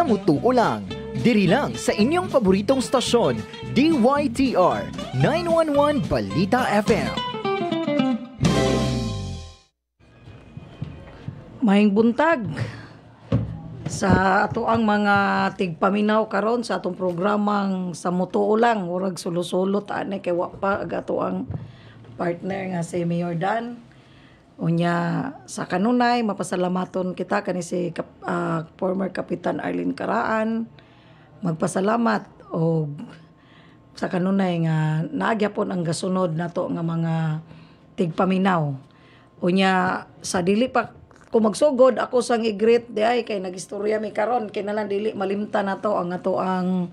Mutuo lang, diri lang sa inyong paboritong stasyon, DYTR 911 Balita FM. Maayong buntag sa ato ang mga tigpaminaw karon sa atong programang sa Mutuo lang, murag sulo-sulot ani kay wa pa ag ato ang partner nga si Mayor Dan. Unya sa kanunay mapasalamaton kita kani si former Kapitan Arlene Caraan. Magpasalamat og sa kanunay nga naagyapon ang gasunod nato nga mga tigpaminaw. Unya sa dili pa kung magsugod ako sang i-greet di ay kay nagistorya mi karon kay nalang dili malimtan nato ang ato ang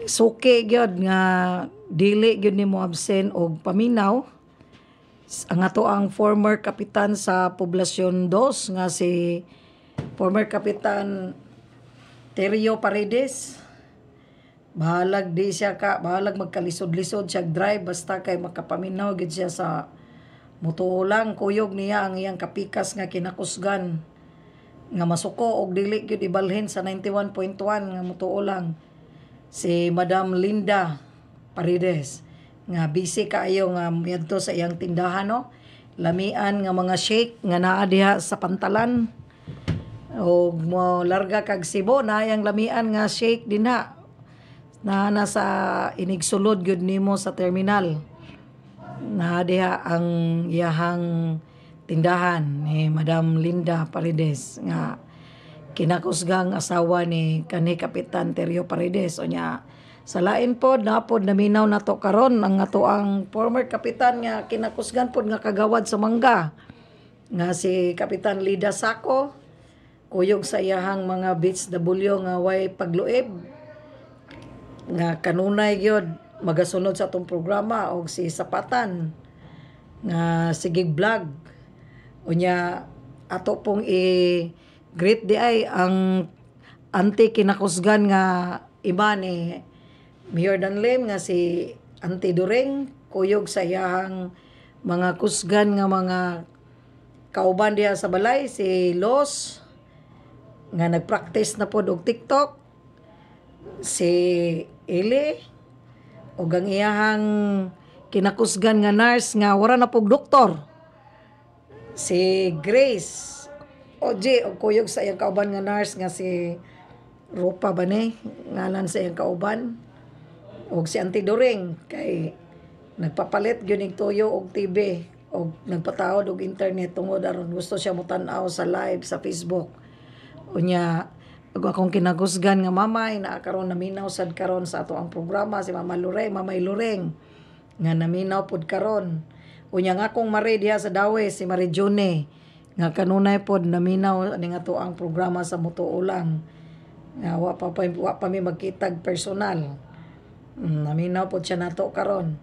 suki gyud nga dili gyud nimo absent og paminaw ang ato ang former kapitan sa Poblasyon 2 nga si former Kapitan Terio Paredes. Bahalag di siya bahalag magkalisod-lisod siya drive basta kay makapaminaw gid siya sa Mutuo lang. Kuyog niya ang iyang kapikas nga kinakusgan nga masuko og dili gyud ibalhin sa 91.1 nga Mutuo lang si Madam Linda Paredes nga busy kaayo nga miadto sa iyang tindahan no. Lamian nga mga shake nga naa diha sa pantalan o mo larga kag Cebu na yang lamian nga shake dinha na nasa inigsulod gyud nimo sa terminal. Na diha ang iyahang tindahan ni Madam Linda Paredes nga kinakusgang asawa ni kanhi Kapitan Terio Paredes. Unya sa lain pod napod naminaw nato karon ang ato ang former kapitan nga kinakusgan pod nga kagawad sa Mangga nga si Kapitan Lida Sako. Kuyog sa iyahang mga beach W nga way pagluib nga kanunay gyud magasunod sa atong programa og si Sapatan nga sige vlog. Unya ato pong i-greet di ay ang anti kinakusgan nga iba ni Mayor Danlim nga si Auntie Dureng. Kuyog sa iyahang mga kusgan nga mga kauban diha sa balay si Los nga nagpractice na pod og TikTok, si Eli ug ang iyahang kinakusgan nga nurse nga wala na pog doktor, si Grace Oji og kuyog sa iyang kauban nga nurse nga si Rupa ba ni ngalan sa iyang kauban og si Auntie Doreng kay nagpapalit gyud ning tuyo og TV og nagpatawad og internet tungod aron gusto siya motan-aw sa live sa Facebook. Unya akong kinakusgan nga mamay na karon naminaw sad karon sa ato ang programa si Mamay Lureng nga naminaw pod karon. Unya nga akong mare diha sa Dawe si Marie June nga kanunay pod naminaw ning ato ang programa sa Mutuo lang nga wa pa mi magkitag personal. Naminaw po siya nato karon.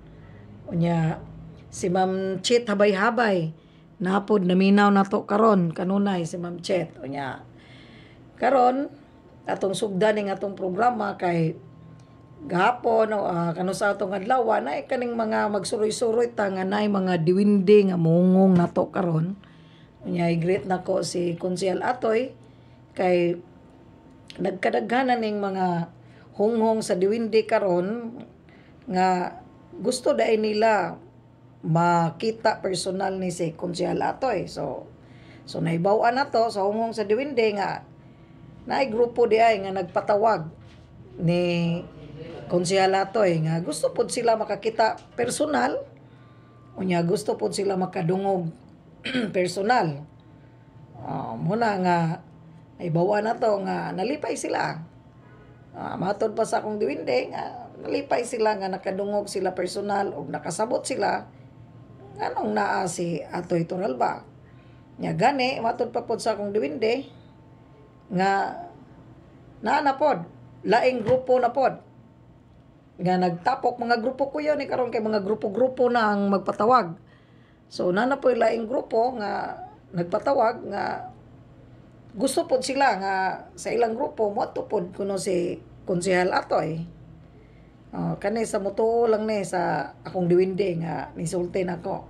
Unya si Ma'am Chet habay-habay napod naminaw nato karon kanunay si Ma'am Chet. Unya karon atong sugdan ning atong programa kay gahapon kano sa atong adlaw na kaning mga magsuroy-suroy ta nga nay mga diwindi nga mungong nato karon. Unya i-greet nako si Konsehal Atoy kay nagkadaghanan ning mga hunghong sa diwindi karon nga gusto dai nila makita personal ni si Konsehal Atoy. So naibaw-an nato sa hunghong sa diwindi nga naay grupo di ay nga nagpatawag ni Konsehal Atoy nga gusto pod sila makakita personal. Unya gusto pod sila makadungog personal. Muna nga naibaw-an nato nga nalipay sila. Matod pa sa akong diwindi nga nalipay sila nga nakadungog sila personal o nakasabot sila anong naa si Atoy Toralba. Nya gani matod pa pod sa akong diwindi nga naa na pod laing grupo na pod nga nagtapok mga grupo ko yun karon kay mga grupo-grupo na ang magpatawag. So naa na pod laing grupo nga nagpatawag nga gusto pod sila nga sa ilang grupo moadto pod kuno si Konsehal Atoy. Kani sa Mutuo lang ni sa akong diwindi nga nisulti nako.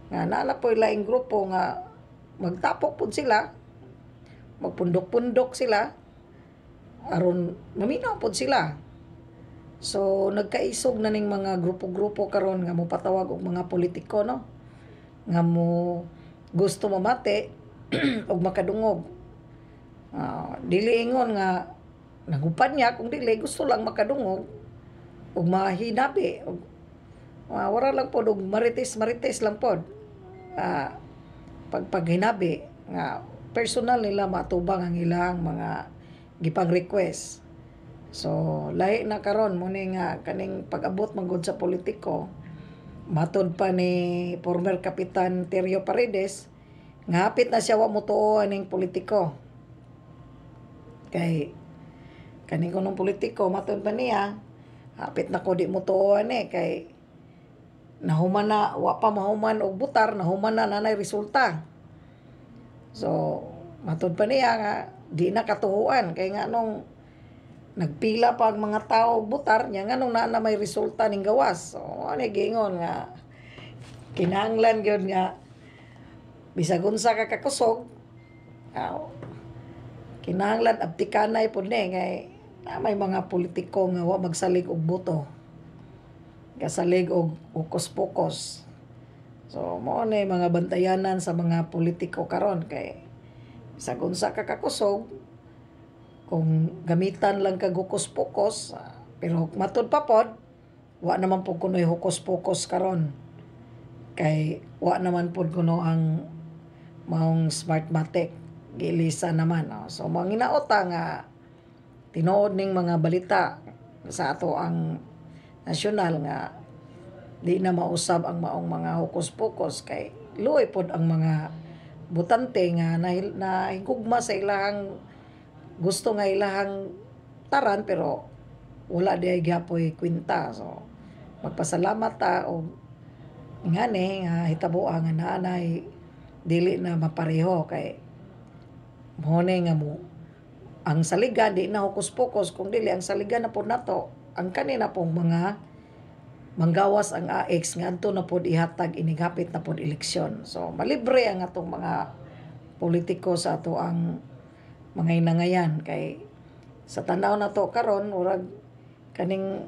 Nga naa po laing grupo nga magtapok pod sila, magpundok-pundok sila aron maminaw pod sila. So nagkaisog na ning mga grupo-grupo karon nga mopatawag og mga politiko, no, nga mo gusto mamati og makadungog. Dili ingon nga nagupad niya, kung dili gusto lang makadungog og mahinabi og wala lang pod og marites lang pod. Pagpaghinabi nga personal nila matubang ang ilang mga gipang request. So lahi na karon mo ni nga kaning pag-abot manggod sa politiko, matod pa ni former Kapitan Terrio Paredes nga hapit na siya wa motuo aning politiko. Kay kaning kunong politiko matod pa niya hapit na ko di motuo ani kay nahuman na wa pa mahuman og butar, nahuman na nanay resulta. So matod pa niya nga di na katuhuan kay nga nung nagpila pa ang mga tao og butar niya nga nung na may resulta ning gawas. So ano gingon nga kinahanglan gyud nga bisag unsa ka kakusog, kinahanglan abtikanay pud ni kay may mga politiko nga wa magsalig og boto, kasalig og ukos-pokos. So mo ni mga bantayanan sa mga politiko karon kay bisag unsa ka kakusog, kung gamitan lang kag hukos-pokos, pero matud pa pod wa naman pud kuno hukos-pokos karon kay wa naman pud kuno ang maong smartmatic gilisa naman. So manginaota nga tinuod ning mga balita sa ato ang nasyonal nga di na mausab ang maong mga hukos-pokos kay luoy pod ang mga butante nga nahigugma sa ilahang gusto nga ilahang taran pero wala di gyapoy kwinta. So magpasalamat ta og ngani nga hitabo nga naanay dili na mapareho kay mohone nga mo ang saligan di na hukos-pokos, kung dili ang saligan na pod nato ang kanina pong mga manggawas ang AX nga adto na pod ihatag inigapit na pod eleksyon. So malibre ang atong mga politiko sa ato ang mga inangayan kay sa tanaw na to karon urag kaning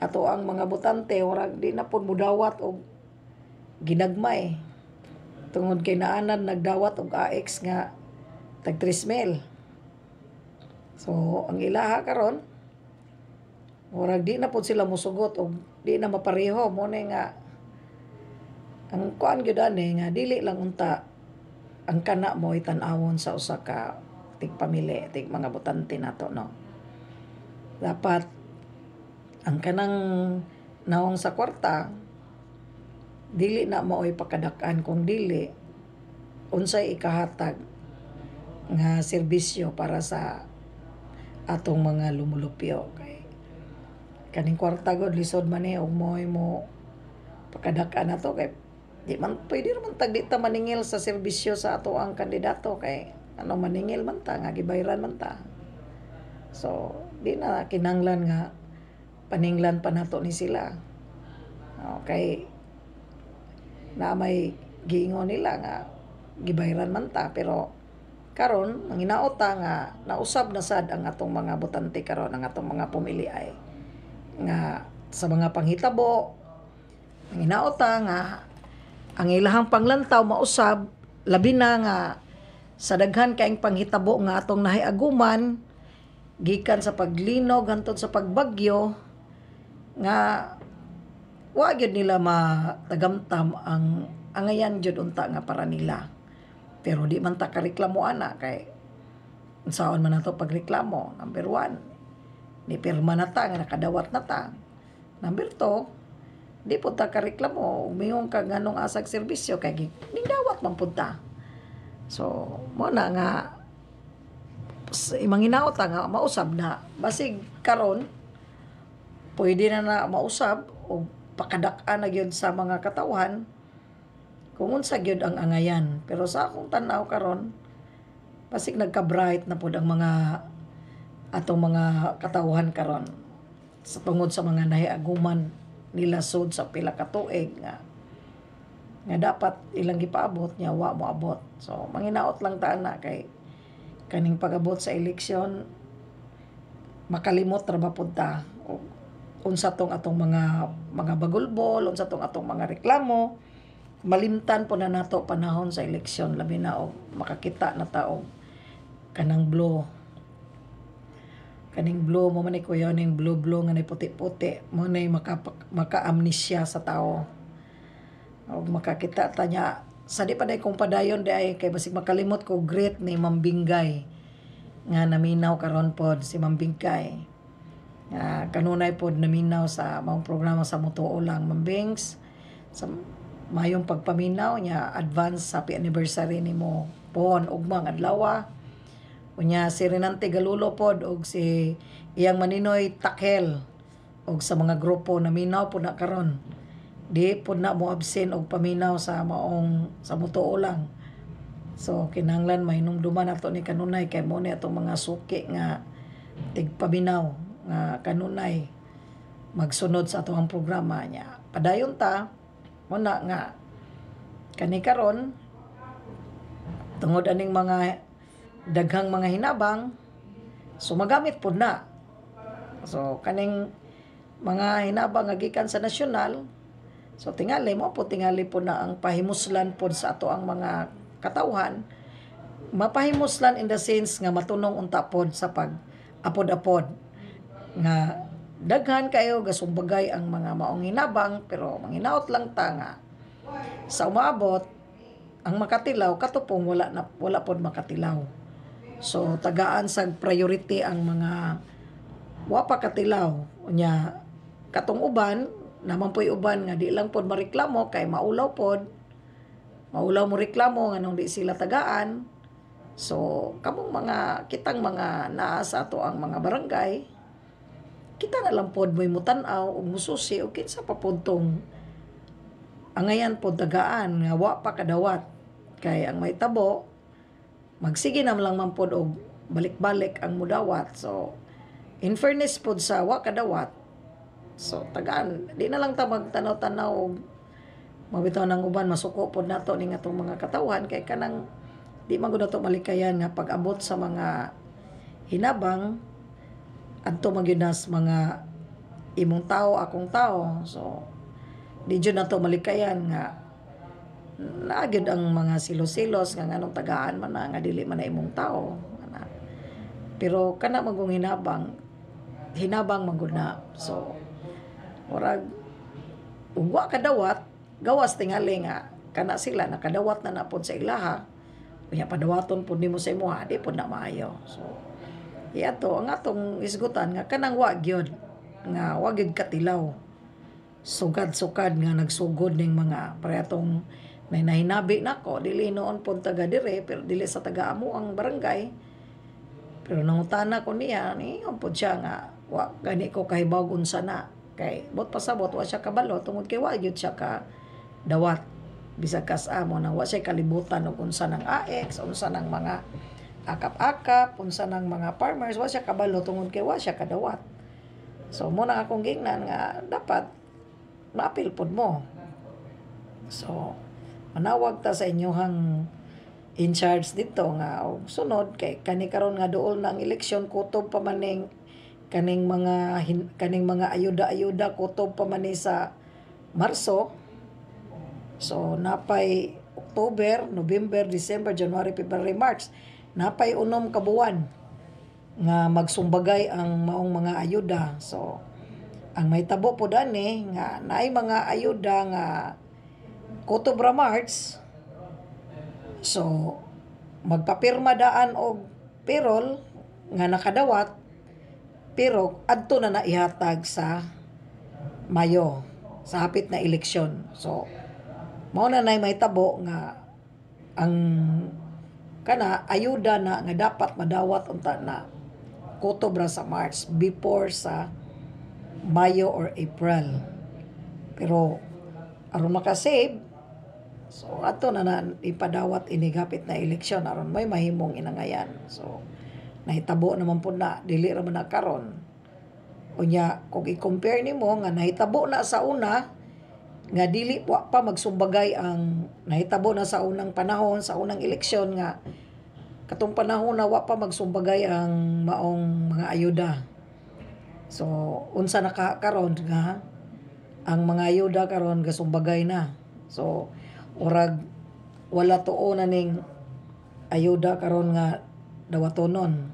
ato ang mga botante urag di na pod mudawat og ginagmay tungod kay naanan nagdawat og AX nga tag 3,000. So ang ilaha karon urag di na pod sila musugot og di na mapareho mo na nga ang kuan gyud ani nga dili lang unta ang kana mo itan-awon sa usa ka tig pamilya, tig mga botante nato, no. Dapat ang kanang naong sa kwarta dili na maoy pakadak-an, kung dili unsay ikahatag nga serbisyo para sa atong mga lumulupyo kay kaning kwarta god lisod man ni og moy mo pakadak-an nato kay di man pwede man tag di ta maningil sa serbisyo sa ato ang kandidato kay ano maningil man ta nga gibayran man ta. So di na kinanglan nga paninglan pa nato ni sila. Okay, na may giingon nila nga gibayran man ta pero karon manginaot ta nga nausab na sad ang atong mga botante karon, ang atong mga pumiliay nga sa mga panghitabo manginaot ta nga ang ilahang panglantaw mausab labi na nga sa daghan kaayong panghitabo nga atong nahiaguman gikan sa paglinog hangtod sa pagbagyo nga wa gyud nila matagamtam ang angayan jud unta nga para nila. Pero di man ta kareklamo ana kay unsaon man nato pagreklamo. Number 1, ni pirma na ta nga nakadawat na ta. Number 2, di po ta kareklamo umingong ka nganong asag serbisyo kay nindawat man pud ta. So mo na nga imanginaot ta nga mausab na basig karon pwede na mausab o pakadak-an na gyud sa mga katawhan kung unsa gyud ang angayan. Pero sa akong tan-aw karon basig nagka-bright na pud ang mga atong mga katawhan karon sa tungod sa mga nahiaguman nila sud sa pila ka tuig nga dapat ilang gipaabot nya wa mo abot. So manginaot lang ta na kay kaning pag-abot sa eleksyon makalimot ra ba pud ta unsa tong atong mga bagulbol, unsa tong atong mga reklamo, malimtan po na nato panahon sa eleksyon, labi na og makakita na ta og kanang blue. Kaning blue mo man kuya ning blue nga nay puti-puti mo nay maka-amnesia sa tao. Og makakita ta nya sa di pa day kong padayon di ay kay basig makalimot ko great ni Mambingay nga naminaw karon pod si Mambingay. Kanunay pod naminaw sa maong programa sa Mutuo lang Mambings sa mayong pagpaminaw niya advance happy anniversary nimo pon ugmang adlaw. Unya si Renante Galulo pod og si iyang maninoy Takel og sa mga grupo naminaw pod na karon. Di pod na mo absent og paminaw sa maong sa Mutuo lang. So kinahanglan mahinumduman nato ni kanunay kay mo ni atong mga suki nga tigpaminaw nga kanunay magsunod sa atong programa niya. Padayon ta muna nga kani karon tungod aning mga daghang mga hinabang so magamit pod na. So kaning mga hinabang nga gikan sa nasyonal so tingali mo po tingali po na ang pahimuslan pod sa ato ang mga katawhan mapahimuslan in the sense nga matunong unta pod sa pag apod-apod nga daghan kayo gasumbagay ang mga maong hinabang pero manginaot lang ta nga sa umabot ang makatilaw katupong wala pod makatilaw. So tagaan sa priority ang mga wa pa katilaw unya katong uban naman po'y uban nga di lang pod mareklamo kay maulaw mo reklamo nga nung di sila tagaan. So kamong mga kitang mga naa sa ato ang mga barangay kita na lang pod mo'y mutanaw ug mususi ug kinsa pa pod tong angayan pod tagaan nga wa pa kadawat kay ang may tabo magsige na lang man pod og balik-balik ang mudawat. So in fairness pod sa wa kadawat so tagaan di na lang ta magtanaw-tanaw og mabitaw nang uban masuko pod nato ning atong mga katawhan kay kanang di man gud nato malikayan nga pag-abot sa mga hinabang adto magyunas mga imong tao akong tao. So di jud nato malikayan nga naagid ang mga silos-silos nga nganong tagaan man na nga dili man na imong tao pero kana magong hinabang magud na. So murag ugwa kadawat gawas tingali nga kana sila nakadawat na napod sa ilaha unya padawaton pud nimo sa imuha di pud na maayo. So iato ang atong isgutan nga kanang wa gyud nga wa gyud katilaw sugad-sugad nga nagsugod ning mga paretong may nahinabi nako dili noon pud taga dire pero dili sa taga amo ang barangay pero nangutana ko niya ni pud siya nga wa gani ko kahibaw unsa na kay bot pasabot wa siya kabalo tungod kay wa gyud siya ka dawat bisag kas amo na wa siya kalibutan og unsa nang AX unsa nang mga akap-akap unsa nang mga farmers wa siya kabalo tungod kay wa siya kadawat. So mo na akong gingnan nga dapat maapil pod mo. So manawag ta sa inyohang in charge dito nga og sunod kay kani karon nga duol na ang eleksyon kutob pa maning kaning mga ayuda kutob pa man sa Marso. So napay October, November, December, January, February, March napay unom ka buwan nga magsumbagay ang maong mga ayuda. So ang may tabo po dani nga naay mga ayuda nga October, March. So magpapirma daan og payroll nga nakadawat pero adto na naihatag sa Mayo sa hapit na eleksyon. So mao na nay may tabo nga ang kana ayuda na nga dapat madawat unta na October sa March before sa Mayo or April. Pero aron makasave so ato na ipadawat inigapit na eleksyon aron may mahimong inangayan. So nahitabo naman po na dili ra man na karon. Unya kung i-compare nimo nga nahitabo na sa una nga dili wa pa magsumbagay ang nahitabo na sa unang panahon sa unang eleksyon nga katong panahon na wa pa magsumbagay ang maong mga ayuda. So unsa nakakaron nga ang mga ayuda karon gasumbagay na. So urag wala tuo na ning ayuda karon nga dawatonon.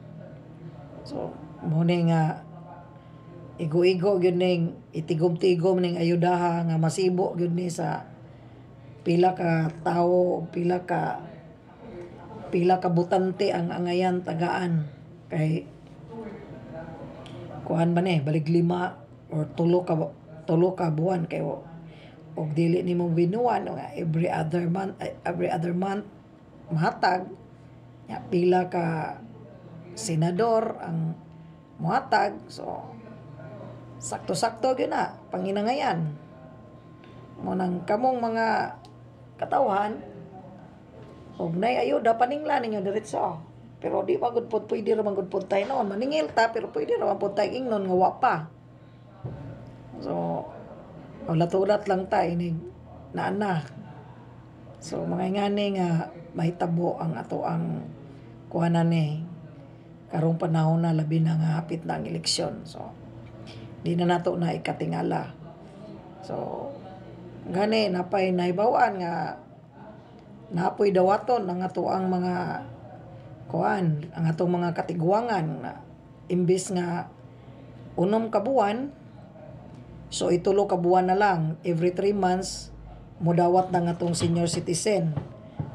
So mo nga igo-igo gyud ning itigom-tigom ning ayudaha nga masibo gyud ni sa pila ka tawo, pila ka butante ang angayan tagaan kay kuan ba ni balig 5 or tulo ka buwan kay og dili nimo binuwan nga every other month mahatag ya pila ka senador ang muhatag. So sakto-sakto gyud na panginangayan mo nang kamong mga katawhan og nay ayuda paningla ninyo diretso. Pero di pa gud pod pwede ra man gud pod tayo noon maningil ta pero pwede ra man pod tayo ingnon nga wa pa. So ulat-ulat lang ta ini naana. So mga ngani nga mahitabo ang ato ang kuhanan ni karong panahon na labi na nga hapit na ang eleksyon. So di na nato na ikatingala. So gani napay naibawaan nga napoy dawaton ang ato ang mga kuan ang atong mga katiguangan na imbis nga 6 ka buwan so itulo ka buwan na lang every 3 months mudawat ng atong senior citizen.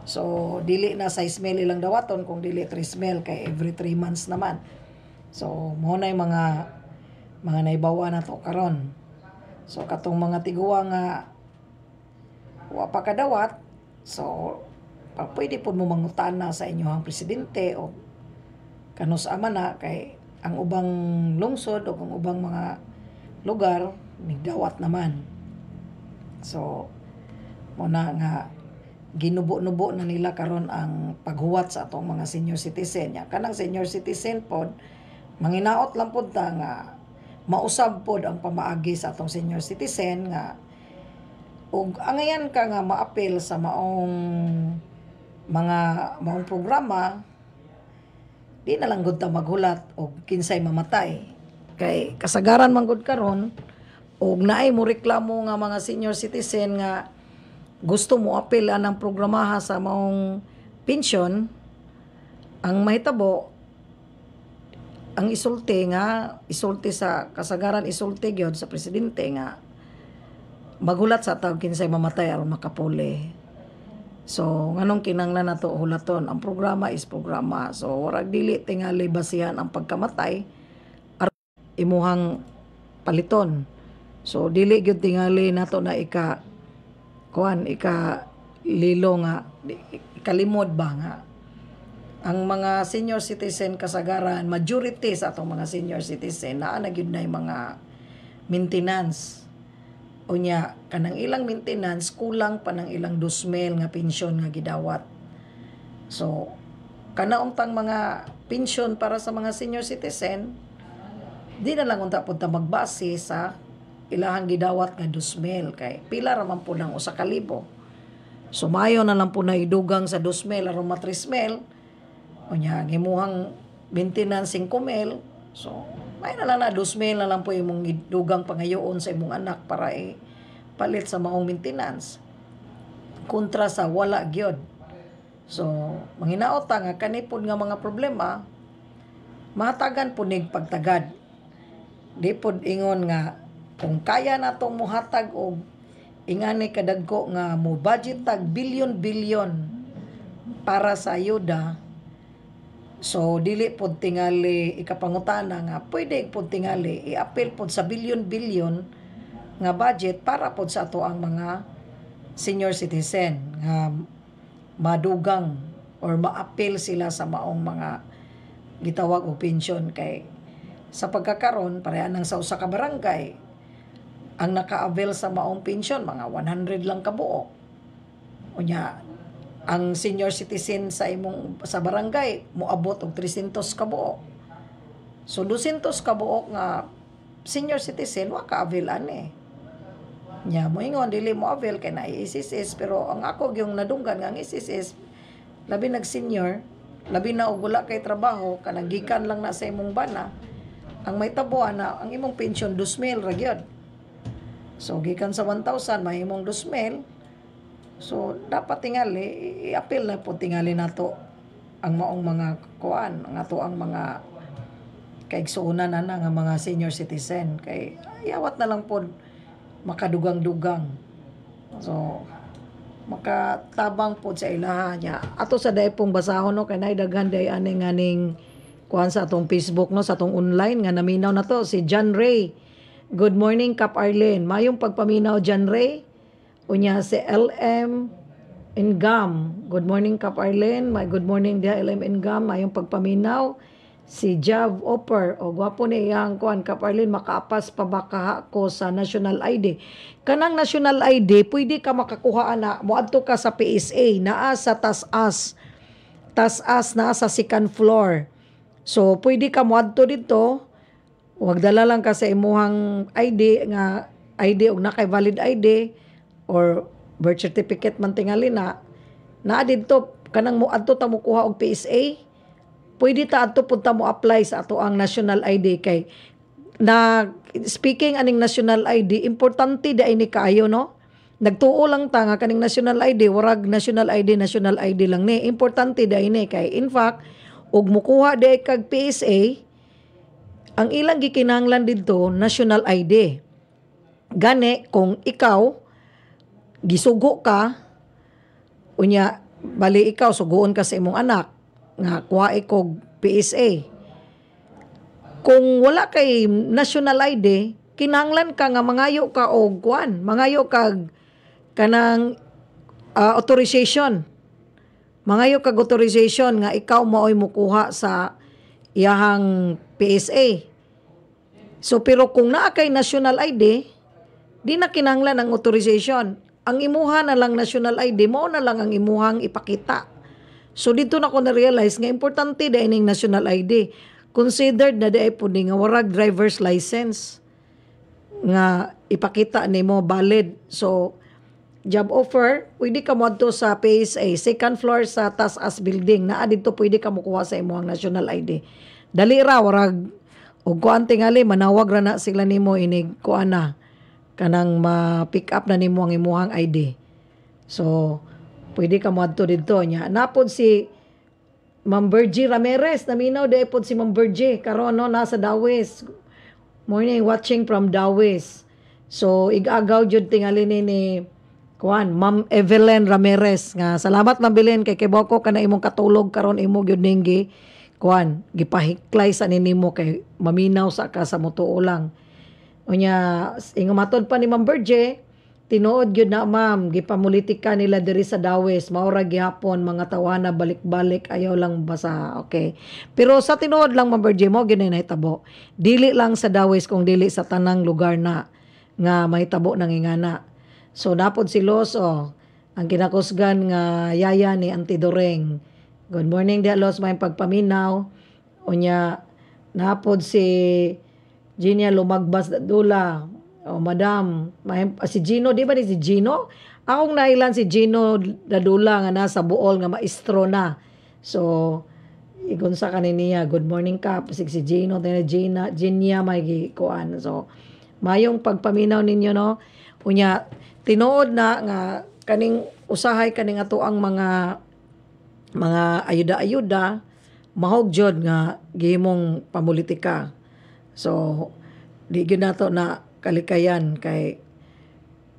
So dili na 6 mil ilang dawaton kung dili 3 mil kay every 3 months naman. So mo na mga naibawa na to karon. So katong mga tiguwa nga wa pa kadawat, so pwede po mo mangutana sa inyong presidente o kanus ama na kay ang ubang lungsod o ang ubang mga lugar nigdawat naman. So muna nga ginubo-nubo na nila karon ang paghuwat sa atong mga senior citizen. Ya kanang senior citizen pod manginaot lang pod ta nga mausab pod ang pamaagi sa atong senior citizen nga ug angayan ka nga maapil sa maong programa di na lang gud ta maghulat og kinsay mamatay kay kasagaran man gud karon og naay mo reklamo nga mga senior citizen nga gusto mo apil anang programaha sa maong pensyon ang mahitabo ang isulti sa kasagaran isulti gyud sa presidente nga maghulat sa tawag kinsay mamatay aron makapuli. So nganong kinanglan nato hulaton ang programa is programa. So warag dili tingali basihan ang pagkamatay aron imuhang paliton. So dili gyud tingali nato na ika lilo nga ikalimod ba nga ang mga senior citizen kasagaran majority sa atong mga senior citizen naa na gyud nay mga maintenance unya kanang ilang maintenance kulang pa ng ilang 2,000 nga pensyon nga gidawat. So kana untang mga pensyon para sa mga senior citizen di na lang unta pud ta magbase sa ilahang gidawat nga 2,000 kay pila ra man po ng 1,000. Sumayo na lang po na idugang sa 2,000 aron ma 3,000 unya gimuhang maintenance 5,000. So may na lang na 2,000 na lang po imong idugang pangayoon sa imong anak para palit sa maong maintenance kontra sa wala gyud. So manginaot ta nga kanipod nga mga problema mahatagan po nig pagtagad. Di pod ingon nga kung kaya natong muhatag og ingani kadagko nga mo budget tag bilyon-bilyon para sa ayuda. So dili pod tingali ikapangutana nga pwede pod tingali iapil pod sa bilyon-bilyon nga budget para pod sa ato ang mga senior citizen nga madugang or maapil sila sa maong mga gitawag og pensyon kay sa pagkakaron pareha nang sa usa ka barangay ang naka-avail sa maong pensyon mga 100 lang kabuok. Unya ang senior citizen sa barangay moabot og 300 kabuok. So 200 kabuok nga senior citizen wa ka-avail ani. Nya mo ingon dili mo avail kay na SSS pero ang ako yung nadunggan nga ang SSS labi nag senior labi na og wala kay trabaho kanang gikan lang na sa imong bana ang may tabo ana ang imong pension 2,000 ra gyud. So gikan sa 1,000 mahimong 2,000. So dapat tingali i-appeal na po tingali nato ang maong mga kuan, ang ato ang mga kaigsuonan na nga mga senior citizen kay yawat na lang po makadugang-dugang. So makatabang po sa ilaha niya. Ato sa day pong basahon no kay nay daghan day aning kuan sa atong Facebook no sa atong online nga naminaw na to si John Ray. Good morning Kap Arlene. Mayong pagpaminaw John Ray. Unya si LM Ingam. Good morning Kap Arlene. May good morning dia LM Ingam. Mayong pagpaminaw si Jav Oper. O gwapo ni iyang kuan Kap Arlene makaapas pa ba ka ko sa National ID. Kanang National ID pwede ka makakuha ana moadto ka sa PSA naa sa tas-as naa sa second floor. So pwede ka moadto dito. Huwag dala lang ka sa imuhang ID nga ID og nakay valid ID or birth certificate man tingali na didto kanang moadto ta mo kuha og PSA. Pwede ta adto pud ta mo apply sa ato ang National ID kay na speaking aning National ID importante da ini kaayo no. Nagtuo lang ta nga kaning National ID warag National ID lang ni. Importante da ini kay in fact ug mukuha day kag PSA ang ilang gikinahanglan didto National ID. Gani kung ikaw gisugo ka unya bali ikaw suguon ka sa imong anak nga kuha kog PSA. Kung wala kay National ID, kinahanglan ka nga mangayo ka og kuan, mangayo kag kanang authorization. Mangayo kag authorization nga ikaw maoy mukuha sa iyahang PSA. So pero kung naa kay National ID, di na kinahanglan ang authorization. Ang imuha na lang National ID mo na lang ang imuhang ipakita. So dito na ko na-realize nga importante da ining National ID. Considered na di po nga warag driver's license nga ipakita nimo valid. So job offer, pwede ka moadto sa PSA, second floor sa tas-as building. Naa dito pwede ka mukuha sa imuhang National ID. Dali ra warag og kuan tingali manawag ra na sila nimo inig kuan na kanang ma-pick up na nimo ang imuhang ID. So pwede ka moadto didto nya. Napod si Ma'am Virgie Ramirez, naminaw day pod si Ma'am Virgie karon no nasa Dawes. Morning watching from Dawes. So igagaw jud tingali ni kuan Ma'am Evelyn Ramirez nga salamat Ma'am Belen kay kiboko kana imong katulog karon imo gyud ning kuan gipahiklay sa ninimo kay maminaw sa ka sa mutuo lang. Unya ingumatod pa ni Ma'am Virgie tinuod gyud na ma'am gipamulitika nila diri sa Dawes maura gihapon mga tawana balik-balik ayaw lang basa okay pero sa tinuod lang Ma'am Virgie mo gyud nahitabo dili lang sa Dawes kung dili sa tanang lugar na nga mahitabo nang ingana. So napod si Los ang kinakusgan nga yaya ni Auntie Doreng. Good morning dia Los may pagpaminaw unya napod si Gina lumagbas dula. Oh, madam, si Gino, di ba ni si Gino? Akong nailan si Gino dadula nga nasa buol nga maestro na. So, igon sa kaniniya, good morning ka, pasig si Gino, Ginia may gikuan. So, mayong pagpaminaw ninyo, no? Unya, tinuod na nga kaning usahay kaning ato ang mga ayuda-ayuda, mahog jud nga gihimong pamulitika. So, di gyud nato na kalikayan kay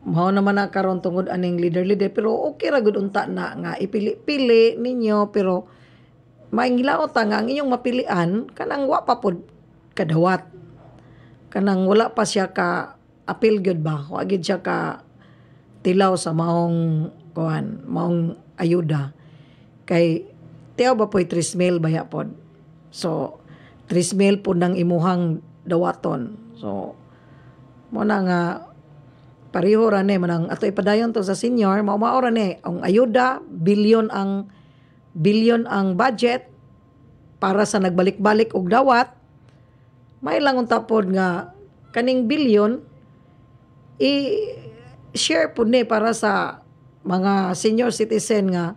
mao naman na karon tungod aning leader pero okay ra gud unta na nga ipili-pili ninyo pero mainglaw ta nga ang inyong mapilian kanang wa pa pod kadawat kanang wala pa siya ka appeal gyud ba wa gyud siya ka tilaw sa maong kuan maong ayuda kay tiyaw ba po'y 3,000 baya pod so 3,000 po nang imuhang dawaton so mo na nga pareho ra ni manang ato ipadayon to sa senior mao ra ni ang ayuda bilyon ang budget para sa nagbalik-balik og dawat may lang unta pod nga kaning bilyon i-share pud ni para sa mga senior citizen nga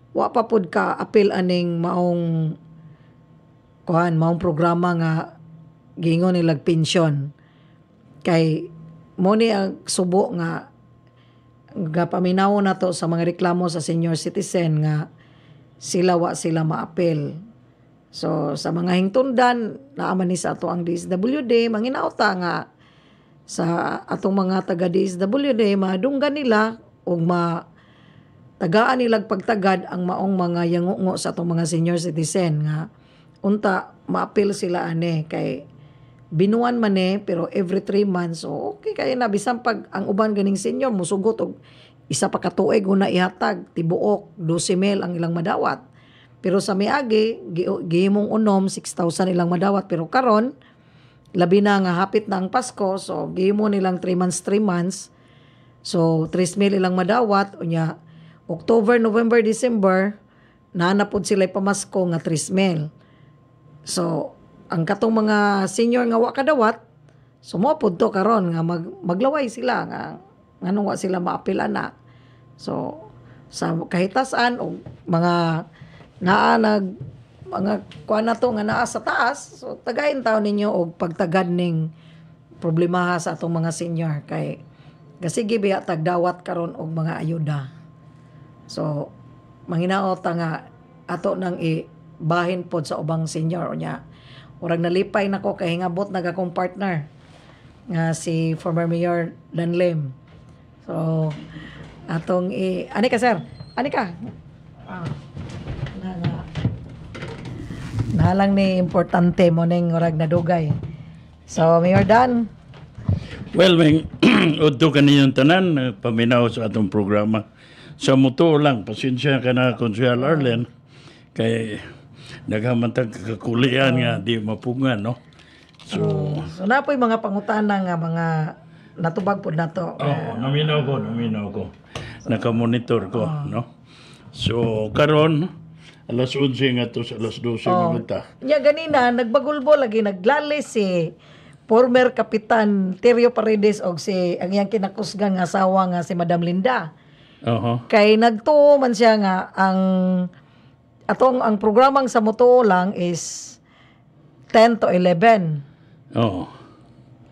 wa pa pud ka appeal aning maong programa nga giingon nilag pensyon. Kay mo ni ang subo nga paminaw na to sa mga reklamo sa senior citizen nga sila maapil. So sa mga hingtundan naaman ni sa ato ang DSWD manginauta nga sa atong mga taga DSWD madunggan nila o tagaan nilag pagtagad ang maong mga yangungo sa atong mga senior citizen nga unta maapil sila ane kay binuan man pero every 3 months so okay kaya na bisan pag ang uban ganing senior musugot og isa pa ka tuig una ihatag tibuok 12,000 ang ilang madawat pero sa miagi gihimong unom 6,000 ilang madawat pero karon labi na nga hapit na ang Pasko so gihimo nilang 3 months so 3,000 ilang madawat unya October, November, December naanapod sila pamasko nga 3,000 so ang katong mga senior nga wa kadawat sumopod to karon nga maglaway sila nga nganong wa sila maapil ana. So sa kahitasan og mga mga kuan na to nga naa sa taas so tagayin taw ninyo og pagtagad ning problema sa atong mga senior kay kasige biya tagdawat karon og mga ayuda. So manginaot nga ato nang ibahin pod sa ubang senior unya urag nalipay nako kay hingabot nag akong partner nga si former Mayor Dan Lim. So atong ani ka sir? Ani ka? Na lang ni importante mo ning urag nadugay. So Mayor Dan. Well, may udto kaniyong tanan paminaw sa atong programa. Sa muto lang pasensya ka na Consuel Arlen kay naghamantag kakulian nga di mapungan no. So napoy mga pangutana nga mga natubag pod nato. Naminaw ko. Nakamonitor ko no. So karon alas 11 nga to sa alas 12 minuta. Nya ganina nagbagulbo lagi naglali si former Kapitan Terrio Paredes og si ang iyang kinakusgan nga asawa nga si Madam Linda. Kay nagtuo man siya nga ang programang sa mutuo lang is 10 to 11.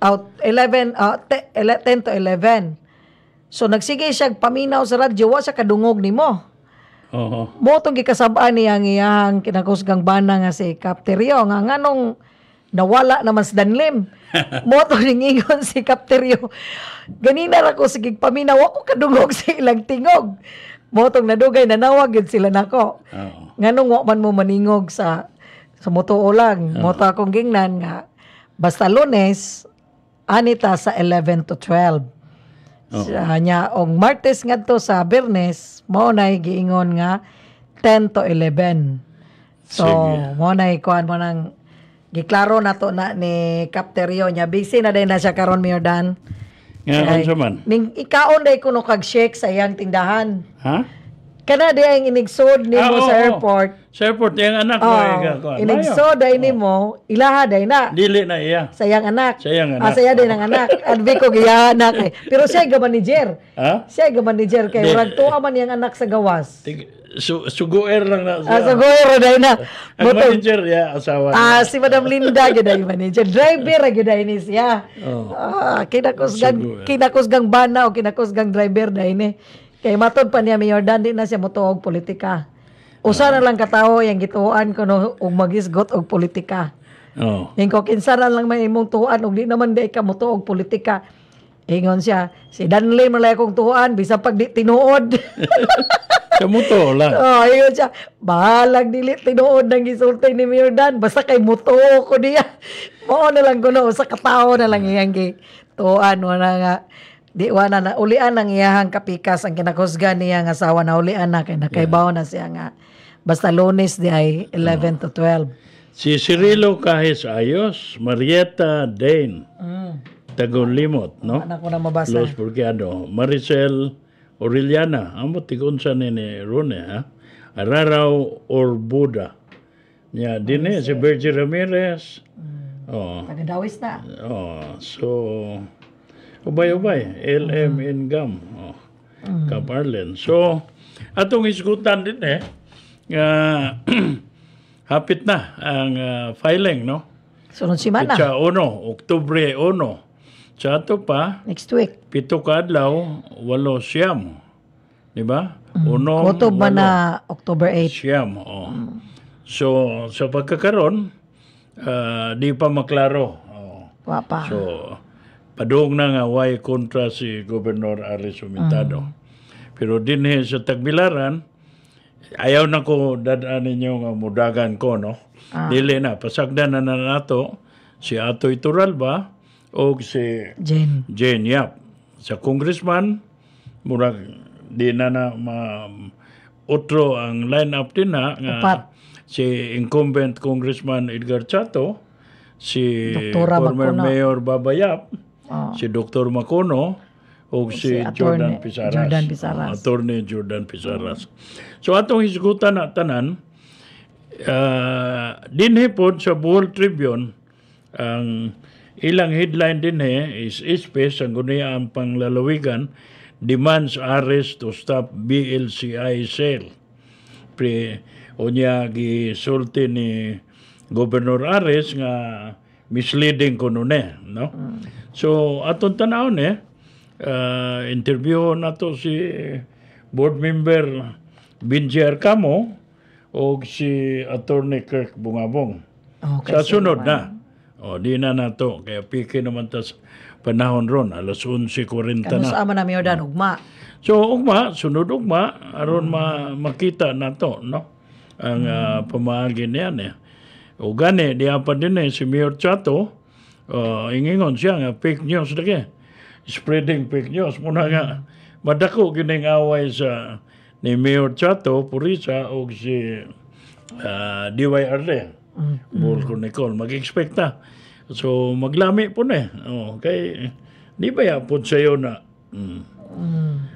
Out 11 10 to 11. So nagsige siya paminaw sa radyo wa siya kadungog nimo. Mo tong gikasab-an niya ang iyang kinakusgang bana nga si Kapterio nga nganong nawala naman si Danlim. Mo tong ningingon si Kapterio. Ganina ra ko sige paminaw ako kadungog sa ilang tingog. Mo tong nadugay nanawag gid sila nako. Nganong wa man mo maningog sa mutuo lang. Mo ta akong gingnan nga basta Lunes anita sa 11 to 12. Nya og Martes ngadto sa Biyernes mao nay giingon nga 10 to 11. So mo nay kuan mo nang giklaro nato na ni Kapterio nya busy na day na siya karon Mayor Dan. Nga unsa man? Ning ikaon day kuno kag shake sa iyang tindahan. Ha? Kana day ang inigsod nimo sa airport. Sa airport yung anak ko inigsod day nimo ilaha day na. Dili na iya. Sa iyang anak. Sa iyang anak. Saya din ang anak. Adbi ko giya anak eh. Pero siya ga manager. Ha? Siya ga manager kay urag tuwa man yang anak sa gawas. Suguer lang na siya. Suguer day na. Ang manager ya asawa. Si Madam Linda gyud ay manager. Driver gyud ay ni siya. Kinakusgang bana o kinakusgang driver day ni. Kay matod pa niya Mayor Dan di na siya motuog politika. Usa na lang katawo yang gituan kuno og magisgot og politika. Ingko kinsa na lang may imong tuan og di naman day ka motuog politika. Ingon siya, si Danley malay kong tuan bisan pag di tinuod. Kamuto lang. Ingon siya, bahalag dili tinuod nang gisulti ni Mayor Dan basta kay muto ko diya. Mao na lang kuno usa ka tawo na lang iyang tuan wala nga. Di wana na ulian ang iyahang kapikas ang kinakusgan niya nga asawa na ulian na kay nakaibaw na siya nga basta Lunes di ay 11 to 12. Si Cirilo Kahis Ayos, Marieta Dane, Tagonlimot, no? Anak ko na mabasa. Los Burgiado, Maricel Aureliana, amot tigunsa ni Rune, ha? Araraw Orbuda. Nya dinhi si Bergie Ramirez. Taga-Dawis na. So ubay-ubay, LM Ingam, Kaparlen. So, atong isgutan din hapit na ang filing, no? Sunod semana. Sa 1, Oktubre 1. Sa ato pa, Next week. 7 ka adlaw, 8 siyam. Di ba? Kutob ba na October 8? Siyam. Oh. So, sa pagkakaroon, di pa maklaro. Oh. Wapa. So, padung na nga why kontra si Gobernador Aris Humintado. Pero dinhi sa Tagbilaran, ayaw na ko dadaan ninyo nga mudagan ko, no? Dili na, pasagdan na nato si Atoy Turalba o si Jen. Yap. Sa congressman, murag di na utro ang line-up din na nga Upat. si incumbent Congressman Edgar Chato, si Doktora former Macono. Mayor Babayap, si Dr. Macono, o si Jordan Pisaras. Jordan Pisaras. Attorney Jordan Pisaras. So atong hisgutan na tanan, dinhi pod sa Bohol Tribune, ang ilang headline dinhi is space ang guniya ang panglalawigan, demands arrest to stop BLCI sale. Unya gisulti ni Gobernador Ares nga misleading kuno no? So aton tanaw interview nato si board member Benji Arcamo o si Attorney Kirk Bungabong. Okay, Sa sunod na. O di na nato kaya piki naman tas panahon ron alas 11:40 Kano na. sa ama na Mayordan, ugma. So sunod ugma aron makita nato no ang pamaagi niyan O gani diya pa din si Mayor Chato ingingon siya nga fake news lagi. Spreading fake news muna nga madako gining away sa ni Mayor Chato Purisa o si DYRD. Bolco Nicole mag-expecta. So maglami po kay di ba yapon sayo na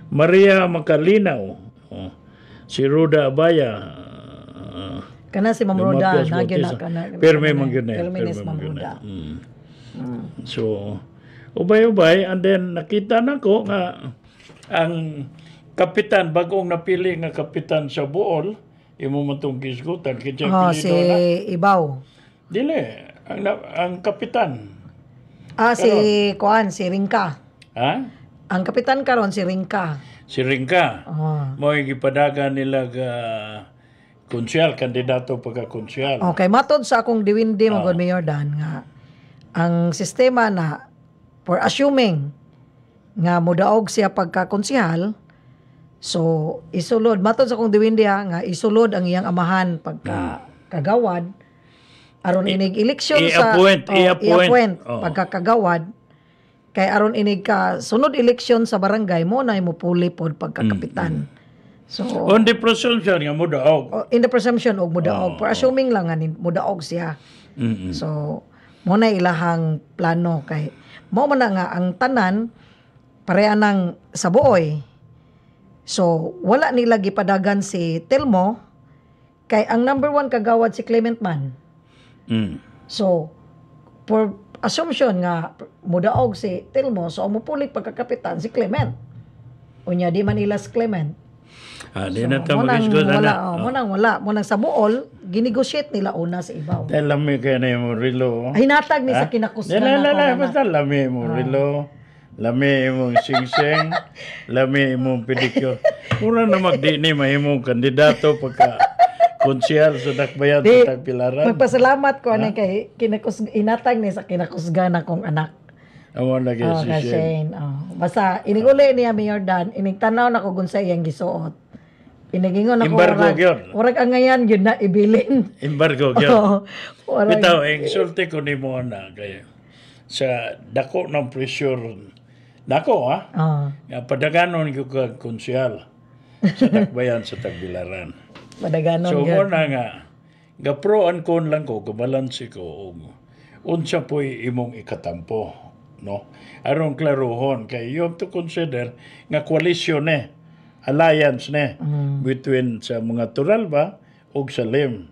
Maria Makalinaw, si Ruda Abaya, Kana si Ma'am Roda, nagyan na kana. Perme mangyun Permenes Ma'am Roda. So, ubay-ubay, and then nakita na ko nga ang kapitan, bagong napili nga kapitan sa Bohol, imo man itong gisgutan, Si Ibaw. Dili, ang kapitan. Si Kuan, si Ringka. Ha? Ang kapitan karon si Ringka. Si Ringka. Mo gipadagan nila ka konsyal, kandidato pagka-konsyal. Okay, matod sa akong diwindi mo Mayor Dan nga ang sistema na for assuming nga modaog siya pagka-konsyal, so isulod matod sa akong diwindi nga isulod ang iyang amahan pagka kagawad aron inig eleksyon i-appoint pagka-kagawad kay aron inig ka sunod eleksyon sa barangay mo na mo puli pod pagka-kapitan. So on the presumption nga modaog. In the presumption og modaog. For assuming lang nga modaog siya. So mo na ilahang plano kay mo man na nga ang tanan pareha nang sa buoy. So wala nila gipadagan si Telmo kay ang number 1 kagawad si Clement man. So for assumption nga modaog si Telmo so mupulit pagkakapitan si Clement. Unya di man ila si Clement. Di na ito mag-isgotan na. Munang sa Bohol, ginegotiate nila una sa Ibaw. Lami kayo na yung Rilo. Ay, natag ni sa kinakusgan na. Basta lami mo Rilo. Lami imong singseng. Lami imong pedicure. Mura na magdini mahimong kandidato pagka konsyal sa Dakbayan sa Tagbilaran. Magpasalamat ko kay inatag ni sa kinakusgan akong anak. Amo lagi si Shane. Basta iniguli niya Mayor Dan, inigtanaw na ko gun sa iyang gisuot. Pinagingon ako warag ang ngayon yun na ibilin. Embargo gyud. Bitaw insulti ko nimo na kay sa dako ng pressure dako nga padaganon ko ka konsyal sa Dakbayan sa Tagbilaran. Padaganon so mo na nga gaproan kon lang ko kabalanse ko unsa poy imong ikatampo no aron klarohon kay you have to consider nga koalisyon alliance between sa mga Turalba ug sa Lim.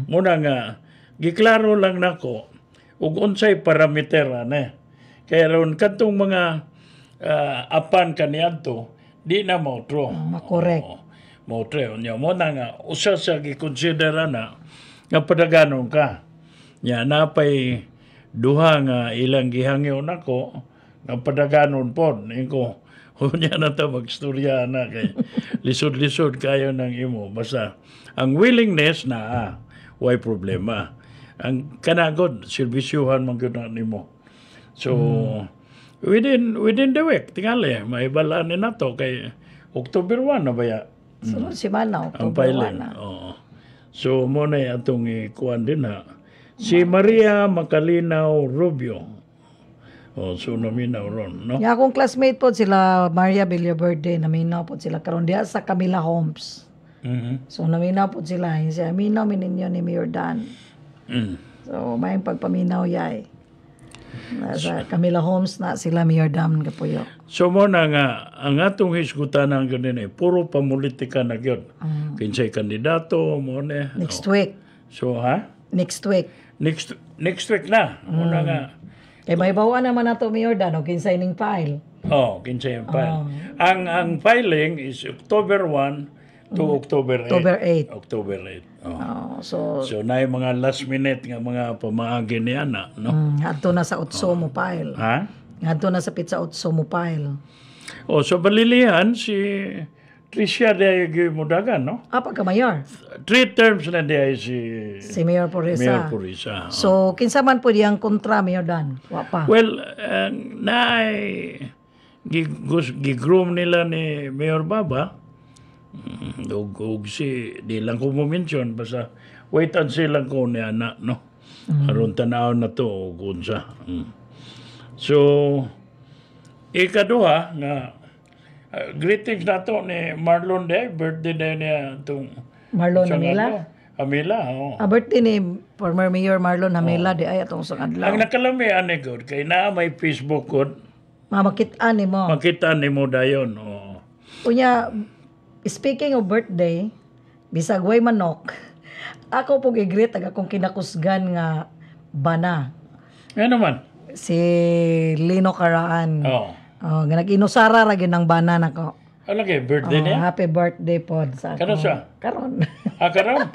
Muna nga giklaro lang nako ug unsay parameter kay aron kadtong mga apan kaniadto di na mautro. Makorek. Mautre unya mo na nga usa sa gikonsidera na nga padaganon ka. Nya napay duha nga ilang gihangyo nako nga padaganon pod niko hunya na ta magstorya na kay lisod-lisod kayo ng imo basta ang willingness na why problema ang kanagod serbisyuhan man gyud na nimo so within the week tingali may balaan ni nato kay October 1 na baya Sunod semana, ang October 1 filing. na. Oo. So, mo na atong ikuan din ha. Si Maria Macalinaw Rubio. So naminaw ron, no? Ya akong classmate po sila Maria Villaverde, naminaw po sila karon diha sa Camila Homes. So naminaw po sila, siya minaw mininyo ni Mayor Dan. So may pagpaminaw yay. Sa Camila Homes na sila Mayor Dan kapuyo. So mo na nga, ang atong hisgutanan ganin puro pamulitika na gyud. Kinsay kandidato mo na. Next week. So ha? Next week. Next week na. Muna nga. Kay may bawa naman nato Mayor Dan og kinsay ning file. Kinsay ang file. Ang filing is October 1 to October 8. October 8. So na yung mga last minute nga mga pamaagi niya na, no? Adto na sa utso mo file. Ha? Adto na sa pizza utso mo file. So balilihan si Tricia de Mudagan, no? Pagka mayor. 3 terms na diya Si Mayor Purisa. Mayor Purisa. So, kinsa man po diyang kontra, Mayor Dan? Wa pa. Well, gigroom nila ni Mayor Baba. Di lang ko mo-mention, basta wait and see lang ko ni anak, no? Aron tanaw na to, kunsa. So, ikaduha nga, greetings na to ni Marlon Day, birthday na niya itong Marlon Hamila? Hamila, oo. Birthday ni former Mayor Marlon Hamila, di ay atong sang adlaw. Ang nakalami ane god, kay na may Facebook god, Mamakit-an ni mo. makita ni mo dayon, oo. Unya, speaking of birthday, bisag way manok, ako po gigreet ang akong kinakusgan nga bana. Yan naman. Si Lino Caraan. Oo. Nga nag-inusara ra gyud ang bana nako. Ano kay birthday niya? Happy birthday po sa ako. Kano siya? Karon. Karon?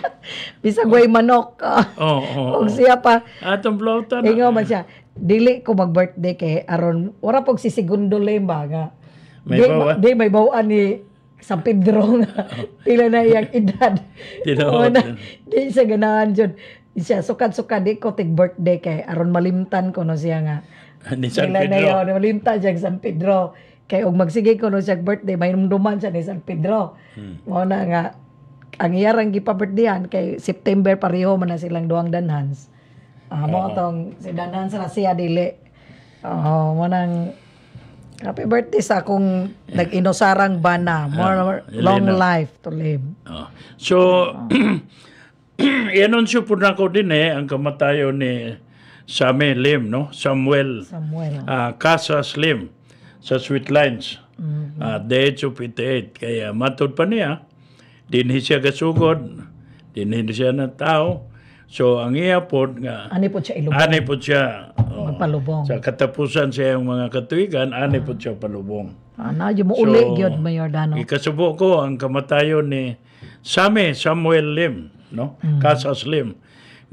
Bisag way manok. Oo. Og siya pa, Atong blauta na. ingaw man siya, dili ko mag-birthday kay aron wala pog si segundo lemba nga. May bawa? Di may bawaan ni San Pedro nga. Pila na iyang edad. Tinuod. Di siya ganahan jud. Siya sukad-sukad di ko tig birthday kay aron malimtan ko no siya nga. Ni San Pila na Pedro. yun, malimtan siya San Pedro. Kay og magsige ko no siya birthday, may numduman siya ni San Pedro. Mao na nga ang iyarang gipa-birthdayan kay September pareho man na silang duang danhans. Mo tong si danhans ra siya dili. Mo nang happy birthday sa akong nag-inosarang bana. More long life to live. So, i-anunsyo po na ko din ang kamatayo ni Samuel Lim, no? Samuel Casas Lim sa Sweet Lines. The age of 88. Kaya matod pa niya, dinhi siya gasugod, dinhi siya na tao. So, ang iya po nga, Ani po siya ilubong. ani po siya, Magpalubong. sa katapusan siya yung mga katuigan, ani po siya palubong. Na yung mo uli gyud Mayor Dano. Ikasubo ko ang kamatayon ni Samuel Lim, no? Casas Lim.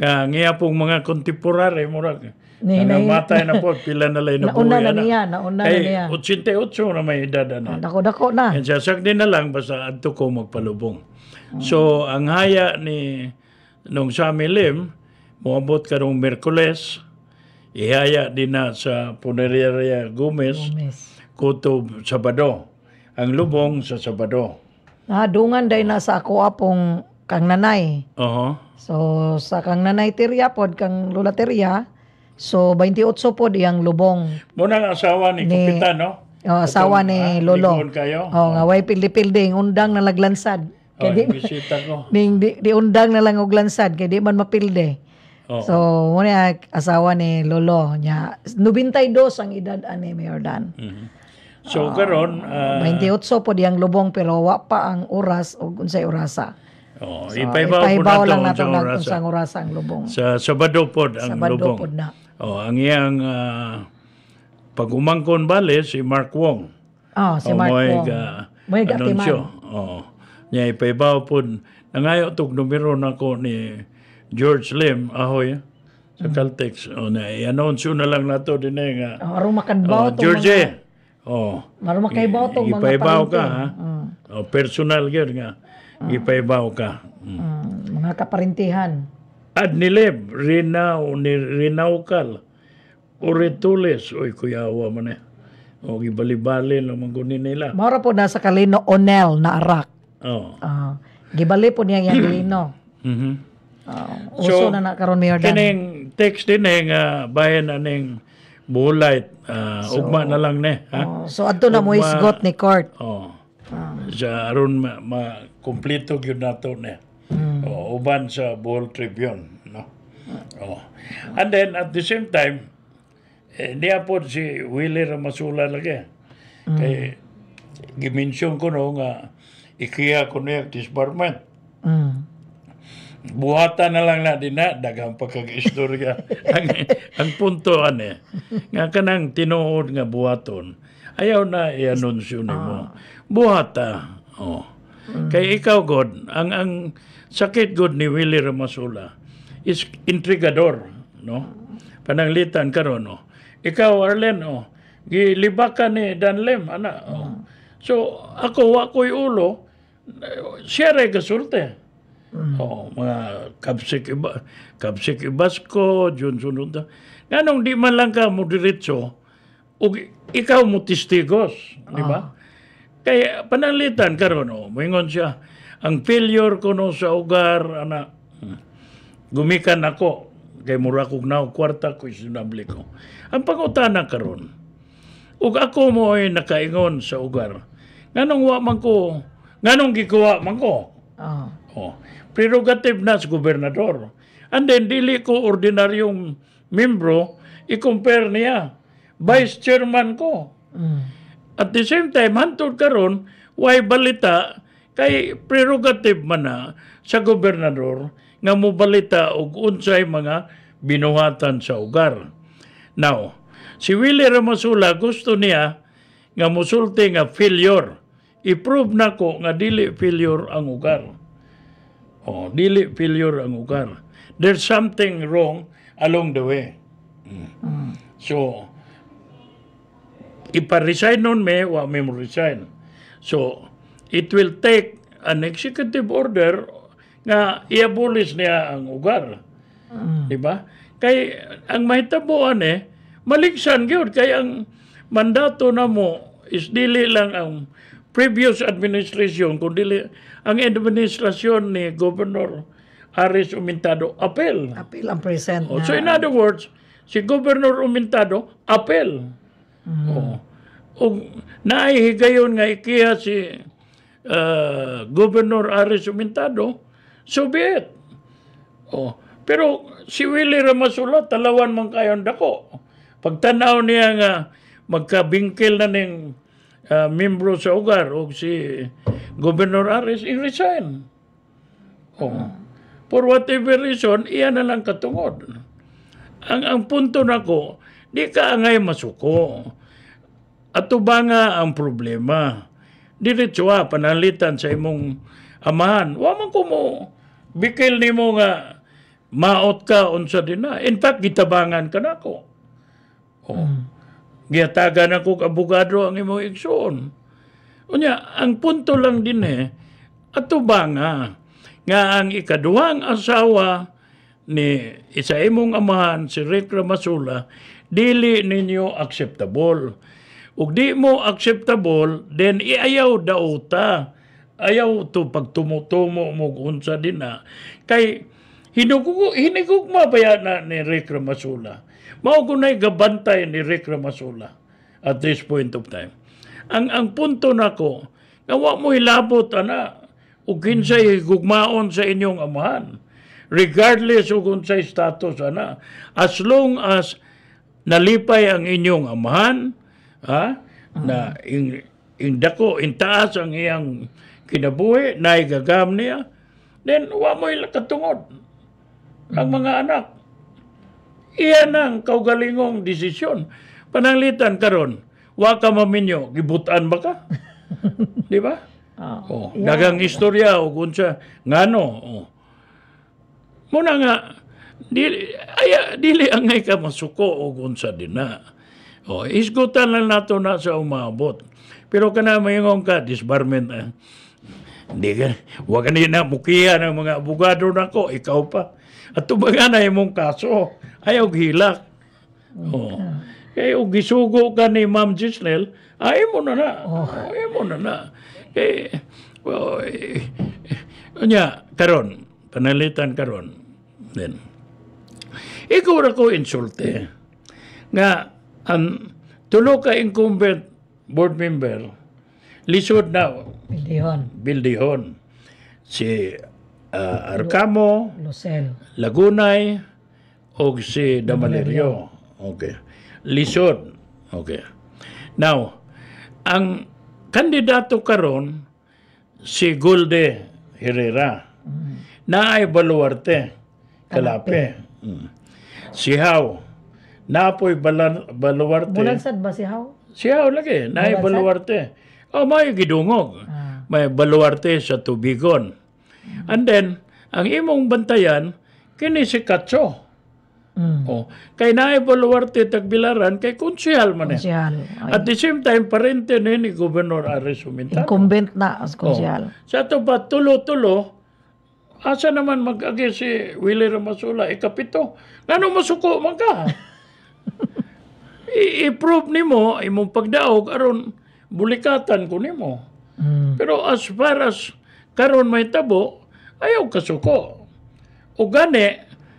Nga niya pong mga contemporary murag namatay na po pila na lay na Nauna na niya, nauna na niya. 88 na may edad na. Dako-dako na. And sasag din na lang basta adto ko magpalubong. So ang haya ni nung Samuel Lim moabot karong Miyerkules, ihaya din na sa Funeraria Gomez. Kutob Sabado. Ang lubong sa Sabado. Dungan day na sa ako apong kang nanay. So sa kang nanay teriya pod kang lula teriya. So 28 pod iyang lubong. Muna ang asawa ni Kapitan, no? Asawa ni Lolo. Ligon kayo? Nga way pildi-pildi undang na laglansad. Kay Bisita ko. di undang na lang og lansad kay di man mapilde. So muna asawa ni Lolo nya 92 ang edad ani Mayor Dan. So karon 28 pod iyang lubong pero wa pa ang oras o unsay orasa. Ipaibaw lang nato nato ang unsang orasa ang lubong. sa Sabado pod ang Sabado lubong. pod na. Ang iyang pag-umangkon bale si Mark Wong. Si Mark Wong. May anunsyo. Nya ipaibaw pod nangayo tog numero nako ni George Lim ahoy Sa Caltex. I-announce na lang nato din nga. Aron makadbaw tong Georgie. Aron makaibaw tong mga Ipaibaw ka, parinting. ha? Personal yun nga. Ipaibaw ka. Mga kaparintihan. Ad nilib, rinaukal. Oritules. Uy, kuyawa man eh. Gibali-bali lang mga kunin nila. Mara po nasa Kalino Onel na arak. Gibali po niya yung Kalino. Uso So, na karon Mayor Dan. Kining text din bayan na ning bulayt. Ugma na lang ne. Ha? So adto na mo isgot ni court. Sa aron kompleto gyud nato ne. Uban sa Bohol Tribune, no. And then at the same time niya po si Willie Ramasula lagi. Kay gimension ko no nga ikiya ko niya disbarment. Buhatan na lang na din na daghang pagkag-istorya. ang punto nga kanang tinuod nga buhaton. Ayaw na i-anunsyo nimo. Buhata. Kay ikaw god ang sakit god ni Willie Ramasula is intrigador, no? Pananglitan karon no. Ikaw Arlen gilibakan ni Danlem ana. So ako wa ko'y ulo siya ray gasulte. Mga Kapsik Ibasko, Johnson Unta. Nganong di man lang ka mo diretso ug ikaw mo testigos, di ba? Kaya panalitan karon moingon siya ang failure ko no sa ugar ana gumikan ako kay mura kog naw kwarta ko isinabli ko. Ang pangutana karon ug ako mo ay nakaingon sa ugar. Nganong wa man ko nganong gikuha man ko? Prerogative na sa gobernador. And then, dili ko ordinaryong membro, i-compare niya. Vice chairman ko. At the same time, hantod karon way balita, kay prerogative man na sa gobernador, nga mo balita og unsay mga binuhatan sa ugar. Now, si Willie Ramasula gusto niya nga musulti nga failure. I-prove na ko nga dili failure ang ugar. Dili failure ang ugar. There's something wrong along the way. So, ipa-resign nun wa may mo resign. So, it will take an executive order nga i-abolish niya ang ugar. Diba? Kay, ang mahitabuan maligsan gyud kay ang mandato na mo is dili lang ang previous administration, kundi ang administrasyon ni Governor Aris Umintado, apel. Apil ang present na. So in other words, si Governor Umintado, apel. O naihigayon nga ikiya si Governor Aris Umintado, so be it. Pero si Willie Ramasula, talawan man kayon dako. Pagtanaw niya nga magkabingkil na ning membro sa ugar o si Governor Aris i-resign. For whatever reason, iyan na lang katungod. Ang punto na ko, di ka angay masuko. Ato ba nga ang problema? Diretso panalitan sa imong amahan. Wa man ko mo, bikil ni mo nga maot ka unsa din na. In fact, gitabangan ka na ko. Giyatagan ako abogado ang imong igsoon. Unya, ang punto lang din ato ba nga ang ikaduhang asawa ni isa imong amahan, si Rick Ramasula, dili ninyo acceptable. Ug di mo acceptable, then iayaw dauta. Ayaw to pagtumutumo mo unsa din na. Kay hinigugma ba yan na ni Rick Ramasula? Mao gunay gabantay ni Rick Ramasula at this point of time. Ang punto nako, nga wa mo hilabot ana ug kinsay gugmaon sa inyong amahan. Regardless ug unsay status ana, as long as nalipay ang inyong amahan, na indako intaas ang iyang kinabuhi, naigagam niya, then wa mo katungod ang mga anak. Iyan ang kaugalingong desisyon. Pananglitan karon, wa ka maminyo, gibutan ba ka? Di ba? Dagang istorya o kunsa ngano. Muna nga, dili angay ka masuko o unsa din na. Isgutan lang nato na sa umabot. Pero kana mayingon ka, disbarment, hindi ka, huwag ka na mukiya ng mga abogado na ko, ikaw pa. At tubaga na imong kaso, ayaw hilak. Kaya gisugo ka ni Ma'am Gisnel, ayaw mo na na. Ayaw mo na na. Kaya, karon, panalitan karon. Then, ikaw na ko insulte. Nga, ang tulo ka incumbent board member, lisod na Bildihon. Si Arcamo, Lucel. Lagunay, o si Damalerio. Okay. Lisod. Okay. Now, ang kandidato karon si Golde Herrera. Naay Baluarte. Kalape. Si Hao. Naapoy Baluarte. Bulansad ba si How? Siya lagi, naay Baluarte. May gidungog. May Baluarte sa Tubigon. And then, ang imong bantayan, kini si Katso. Kay naay Baluarte Tagbilaran, kay konsyal man eh. At the same time, parente ni Gobernador Ares Humintano. Incumbent na as konsyal. Sa ito ba, tulo-tulo, asa naman mag-agi si Willie Ramasula, ikapito. Ngano masuko man ka? I-prove nimo imong pagdaog aron bulikatan ko nimo. Pero as far as karon may tabo, ayaw kasuko. O gani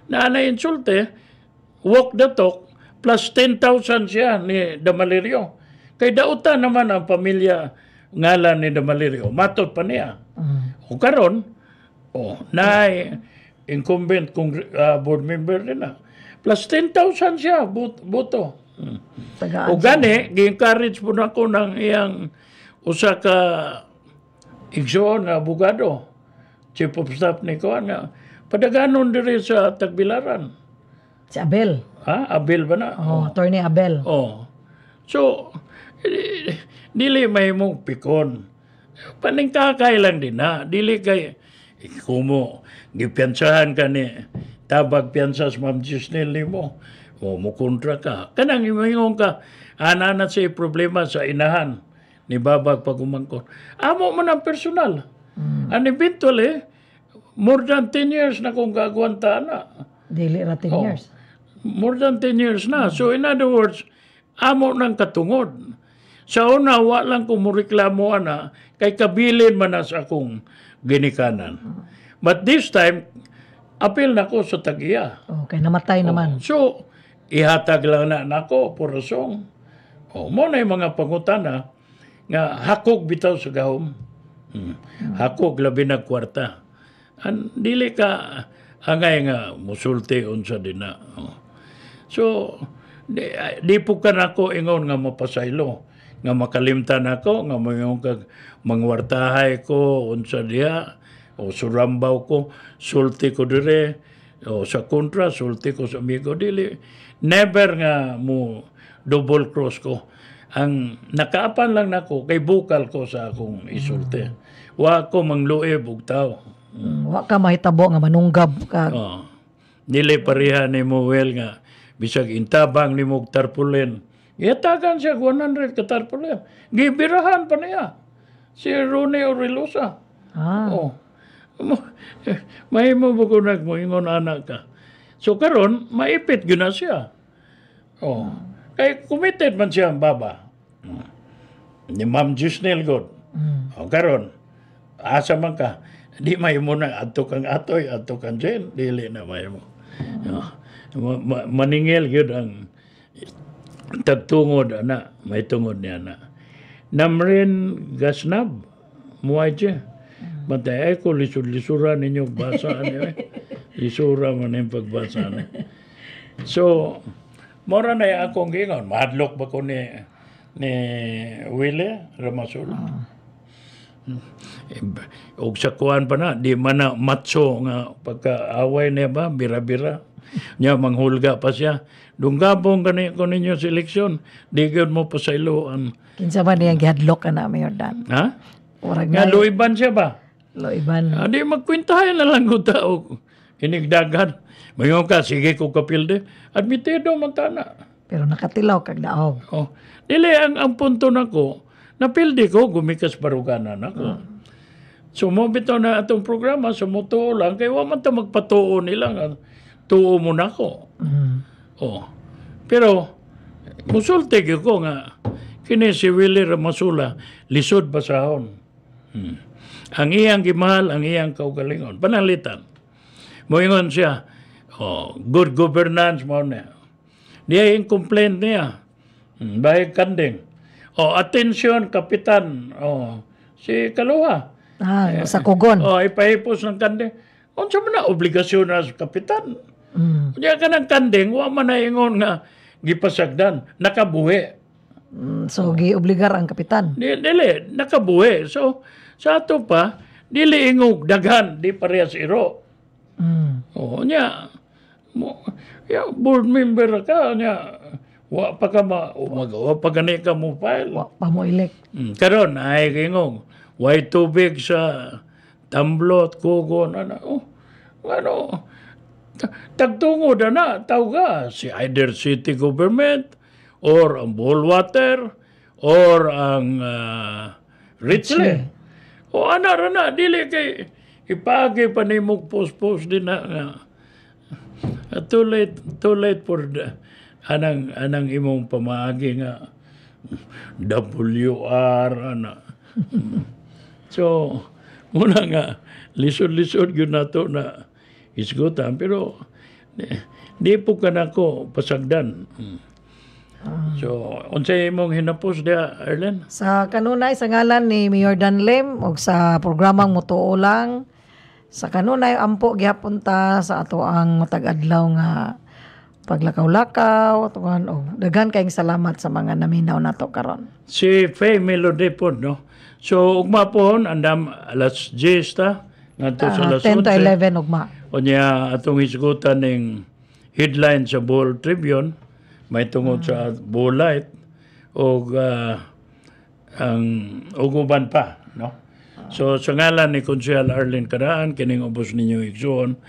na insulte, walk the talk plus 10,000 siya ni Damalerio. Kay dautan naman ang pamilya ngalan ni Damalerio. Matot pa niya. O karon, na incumbent board member din na. Plus 10,000 siya boto. O gani, gi-encourage po na ko ng iyang usa ka igsoon nga abogado, chief of staff ni ko, nga padaganon diri sa Tagbilaran. Si Abel. Abel ba na? Attorney Abel. So, dili may mong pikon. Paningkakay lang din na. Dili kay, kumo, gipiansahan ka ni tabag piansa sa Ma'am Gisnel ni mo. Mukontra ka. Kanang imayong ka, na siya problema sa inahan ni Babag pagumangkot. Amo man ang personal. And eventually, more than 10 years na kung gagawanta na. Dili ra 10 years. More than 10 years na. So in other words, amo ng katungod. Sa una, walang kumureklamo na kay kabilin man na sa akong ginikanan. But this time, apil na ko sa tagiya. Okay, namatay naman. So, ihatag lang na nako por rasong. Mo na yung mga pangutana nga hakog bitaw sa gahom. Hakog labi na kwarta. Dili ka angay nga musulti unsa din na. So, di po ka nako ingon nga mapasaylo. Nga makalimtan ako, nga mangwartahay ko unsa diha, o surambaw ko, sulti ko dire, o sa kontra, sulti ko sa amigo. Dili, never nga mo double cross ko. Ang nakaapan lang nako kay bukal ko sa akong isulti. Wa ko manglueb og tao. Wa ka mahitabo nga manunggab ka. Dili pareha ni mo well nga bisag intabang ni mo tarpulen. Yatagan siya 100 ka tarpulen. Gibirahan pa niya. Si Ronnie Orilosa. May mo bukunag mo ingon anak ka. So karon maipit gyud na siya. Kay committed man siya ang baba. Ni Ma'am Gisnel God. Karon asa man ka, di may mo na adto kang atoy, adto kang Jen, dili na may mo. Maningil gyud ang tagtungod ana, may tungod niya na. Namrin Gasnab, muay siya. Matay ko, lisura ninyo basa niyo. Lisura man yung pagbasa niyo. So, mora na akong gingon. Mahadlok ba ko ni Willie Ramasula? Og sa kuhan pa na, di man na matso nga pagkaaway niya ba, bira-bira. Niya manghulga pa siya. Dunggabong ko ninyo sa eleksyon, di gyud mo pasayloan. Kinsa ba niyang gihadlok ka na, Mayor Dan? Nga luiban siya ba? Luiban. Di magkwintahan na lang ko tao. hinigdagan. Mayon ka, sige ko kapilde. Admitido man tana. Pero nakatilaw kag daog. Oh. Dili, ang punto nako, napildi ko, gumikas baruganan ako. So, mo bitaw na atong programa, sumutuo lang, kaya wa man ta magpatuo nila nga, tuo mo na ko. Oh. Pero, musulti ko nga, kini si Willie Ramasula, lisod basahon. Ang iyang gimahal, ang iyang kaugalingon. Panalitan. Moingon siya, good governance mo na. Diya yung complaint niya. Bahay kanding. Atensyon, kapitan. Si Kaluha. Sa kugon. Ipahipos ng kanding. Unsa man na obligasyon na sa kapitan. Diya ka ng kanding, wa man na ingon nga gipasagdan. Nakabuhi. So, giobligar ang kapitan. Dili, nakabuhi. So, sa ato pa, dili ingog daghan, di parehas iro. Nya, board member ka, nya, wa pa ka wa pa gani ka mo file. Wa pa mo elect. Karon ay ingog, way tubig sa tamblot, kugon, tagtungod na, tawga, si either city government, or ang Bullwater, or ang Richley. Ana, dili kay ipagi pa ni mong post din na nga. Too late for anang imong pamaagi nga WR, So, muna nga, lisod-lisod yun na to na isgutan, pero di po ka na ko pasagdan. So, unsay imong hinapos dia, Arlen? Sa kanunay, sa ngalan ni Mayor Danlim, o sa programang Mutuo Lang, sa kanunay, ampo gihapon ta sa ato ang matag-adlaw nga paglakaw-lakaw, daghan kayong salamat sa mga naminaw nato karon. Si Faye Melody po, no? So, ugma po, andam alas 10 ta, ngadto sa alas 10 to 11. 11 ugma. O niya, atong isgutan ng headline sa Bull Tribune, may tungod sa Bullite, o ang uguban pa, no? So, sa ngalan ni Konsehal Arlene Caraan, kining ubos ninyo igsoon,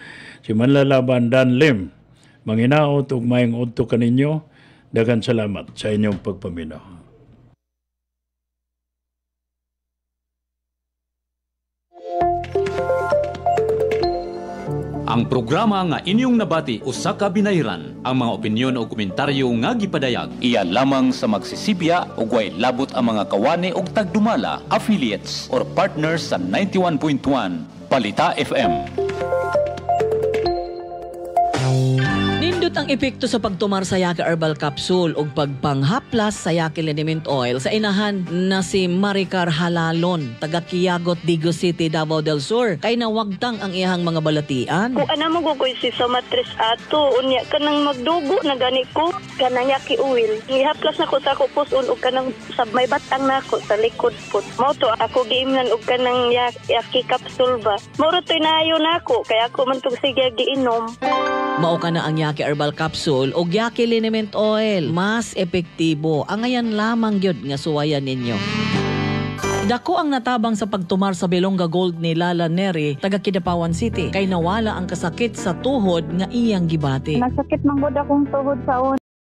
si Manlalaban Dan Lim, manginaot ug mayong udto kaninyo, daghang salamat sa inyong pagpaminaw. Ang programa nga inyong nabati usa ka binayran, ang mga opinyon o komentaryo nga gipadayag iya lamang sa magsisipya ug way labot ang mga kawani ug tagdumala, affiliates or partners sa 91.1 Balita FM. Nindot ang epekto sa pagtumar sa Yaki Herbal Capsule ug pagpanghaplas sa Yaki Liniment Oil sa inahan na si Maricar Halalon, taga Quiagot, Digo City, Davao del Sur. Kay nawagtang ang iyahang mga balatian. Kung ana mo gugoy si sa matris ato, unya ka nang magdugo na gani ko, kanang Yaki Oil. Ihaplas na ko sa ako puson ug kanang may batang nako sa likod po. Mao to ako giimnan ug kanang Yaki Capsule ba. Mao to nayo nako kay ako man tug sige giinom. Mao ka na ang Yaki Herbal Capsule o Yaki Liniment Oil. Mas epektibo. Ang ayan lamang gyud nga suwayan ninyo. Dako ang natabang sa pagtumar sa Belonga Gold ni Lala Neri, taga Kidapawan City, kay nawala ang kasakit sa tuhod nga iyang gibati. Masakit man gud akong tuhod sa